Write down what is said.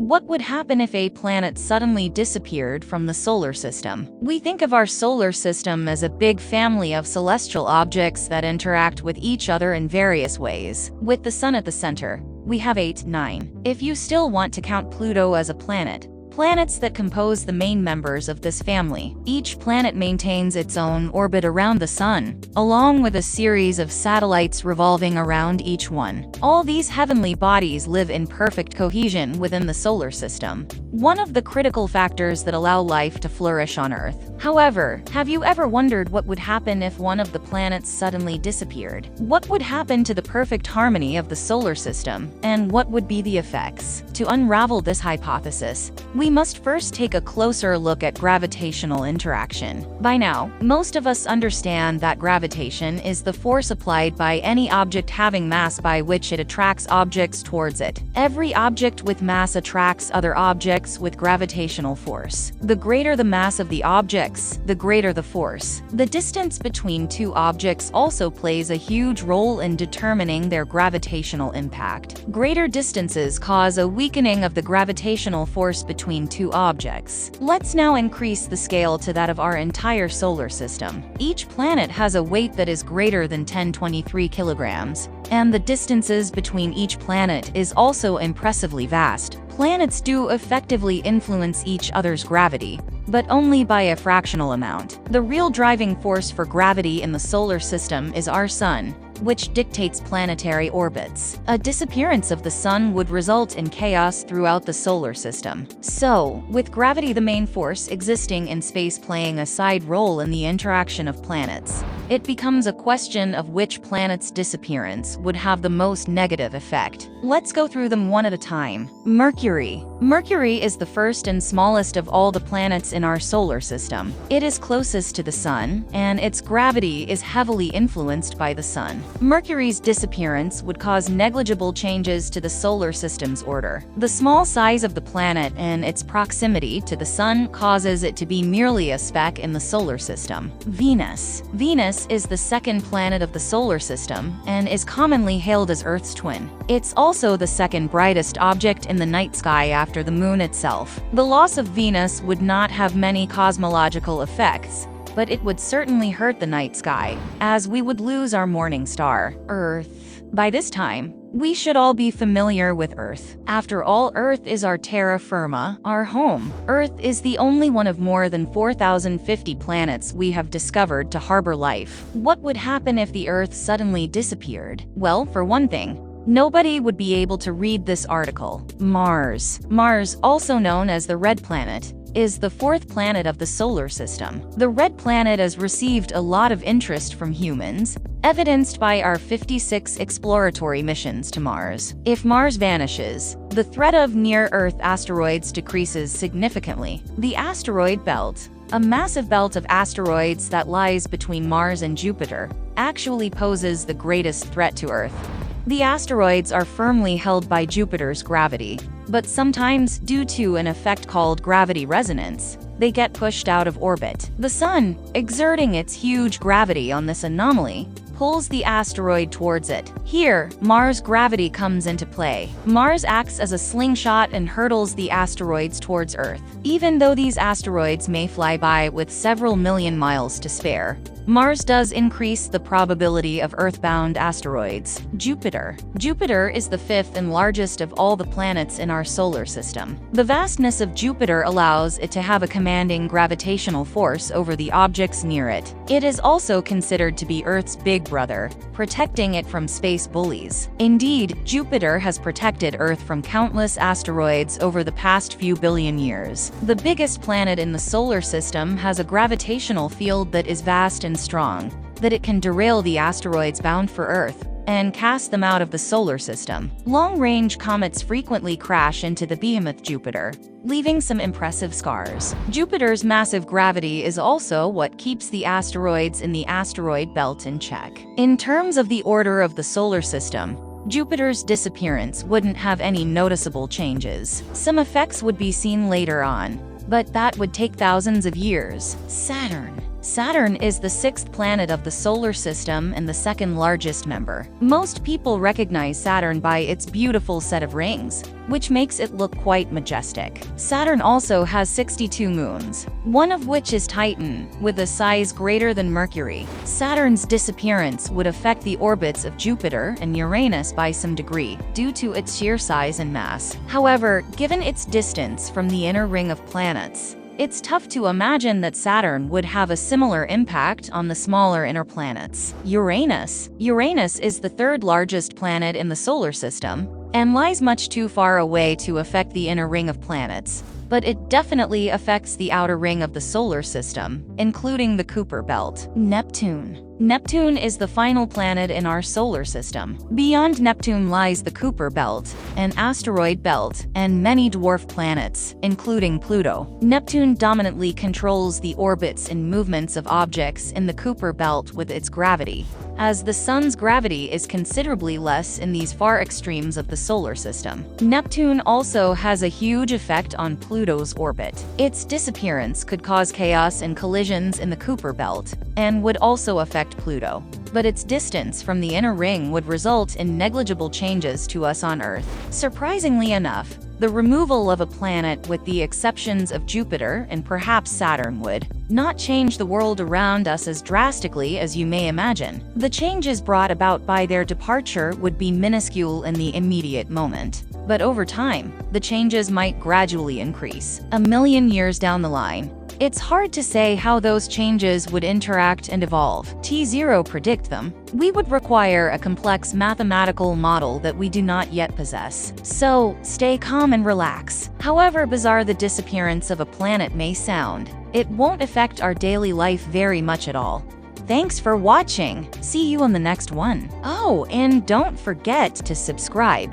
What would happen if a planet suddenly disappeared from the solar system? We think of our solar system as a big family of celestial objects that interact with each other in various ways. With the Sun at the center, we have 9. If you still want to count Pluto as a planet, planets that compose the main members of this family. Each planet maintains its own orbit around the Sun, along with a series of satellites revolving around each one. All these heavenly bodies live in perfect cohesion within the solar system, one of the critical factors that allow life to flourish on Earth. However, have you ever wondered what would happen if one of the planets suddenly disappeared? What would happen to the perfect harmony of the solar system, and what would be the effects? To unravel this hypothesis, we must first take a closer look at gravitational interaction. By now, most of us understand that gravitation is the force applied by any object having mass by which it attracts objects towards it. Every object with mass attracts other objects with gravitational force. The greater the mass of the objects, the greater the force. The distance between two objects also plays a huge role in determining their gravitational impact. Greater distances cause a weakening of the gravitational force between two objects. Let's now increase the scale to that of our entire solar system. Each planet has a weight that is greater than 1023 kilograms, and the distances between each planet is also impressively vast. Planets do effectively influence each other's gravity, but only by a fractional amount. The real driving force for gravity in the solar system is our Sun, which dictates planetary orbits. A disappearance of the Sun would result in chaos throughout the solar system. So, with gravity the main force existing in space playing a side role in the interaction of planets, it becomes a question of which planet's disappearance would have the most negative effect. Let's go through them one at a time. Mercury. Mercury is the first and smallest of all the planets in our solar system. It is closest to the Sun, and its gravity is heavily influenced by the Sun. Mercury's disappearance would cause negligible changes to the solar system's order. The small size of the planet and its proximity to the Sun causes it to be merely a speck in the solar system. Venus. Venus is the second planet of the solar system and is commonly hailed as Earth's twin. It's also the second brightest object in the night sky after the Moon itself. The loss of Venus would not have many cosmological effects, but it would certainly hurt the night sky, as we would lose our morning star, Earth. By this time, we should all be familiar with Earth. After all, Earth is our terra firma, our home. Earth is the only one of more than 4,050 planets we have discovered to harbor life. What would happen if the Earth suddenly disappeared? Well, for one thing, nobody would be able to read this article. Mars. Mars, also known as the Red Planet, is the fourth planet of the solar system. The Red Planet has received a lot of interest from humans, evidenced by our 56 exploratory missions to Mars. If Mars vanishes, the threat of near-Earth asteroids decreases significantly. The asteroid belt, a massive belt of asteroids that lies between Mars and Jupiter, actually poses the greatest threat to Earth. The asteroids are firmly held by Jupiter's gravity, but sometimes, due to an effect called gravity resonance, they get pushed out of orbit. The Sun, exerting its huge gravity on this anomaly, pulls the asteroid towards it. Here, Mars' gravity comes into play. Mars acts as a slingshot and hurtles the asteroids towards Earth. Even though these asteroids may fly by with several million miles to spare, Mars does increase the probability of Earth-bound asteroids. Jupiter. Jupiter is the fifth and largest of all the planets in our solar system. The vastness of Jupiter allows it to have a commanding gravitational force over the objects near it. It is also considered to be Earth's big brother, protecting it from space bullies. Indeed, Jupiter has protected Earth from countless asteroids over the past few billion years. The biggest planet in the solar system has a gravitational field that is vast and strong, that it can derail the asteroids bound for Earth and cast them out of the solar system. Long-range comets frequently crash into the behemoth Jupiter, leaving some impressive scars. Jupiter's massive gravity is also what keeps the asteroids in the asteroid belt in check. In terms of the order of the solar system, Jupiter's disappearance wouldn't have any noticeable changes. Some effects would be seen later on, but that would take thousands of years. Saturn. Saturn is the sixth planet of the solar system and the second largest member. Most people recognize Saturn by its beautiful set of rings, which makes it look quite majestic. Saturn also has 62 moons, one of which is Titan, with a size greater than Mercury. Saturn's disappearance would affect the orbits of Jupiter and Uranus by some degree, due to its sheer size and mass. However, given its distance from the inner ring of planets, it's tough to imagine that Saturn would have a similar impact on the smaller inner planets. Uranus is the third largest planet in the solar system and lies much too far away to affect the inner ring of planets, but it definitely affects the outer ring of the solar system, including the Kuiper Belt. Neptune is the final planet in our solar system. Beyond Neptune lies the Kuiper Belt, an asteroid belt, and many dwarf planets, including Pluto. Neptune dominantly controls the orbits and movements of objects in the Kuiper Belt with its gravity, as the Sun's gravity is considerably less in these far extremes of the solar system. Neptune also has a huge effect on Pluto's orbit. Its disappearance could cause chaos and collisions in the Kuiper Belt, and would also affect Pluto. But its distance from the inner ring would result in negligible changes to us on Earth. Surprisingly enough, the removal of a planet, with the exceptions of Jupiter and perhaps Saturn, would not change the world around us as drastically as you may imagine. The changes brought about by their departure would be minuscule in the immediate moment, but over time, the changes might gradually increase. A million years down the line, it's hard to say how those changes would interact and evolve. To predict them, we would require a complex mathematical model that we do not yet possess. So, stay calm and relax. However bizarre the disappearance of a planet may sound, it won't affect our daily life very much at all. Thanks for watching. See you on the next one. Oh, and don't forget to subscribe.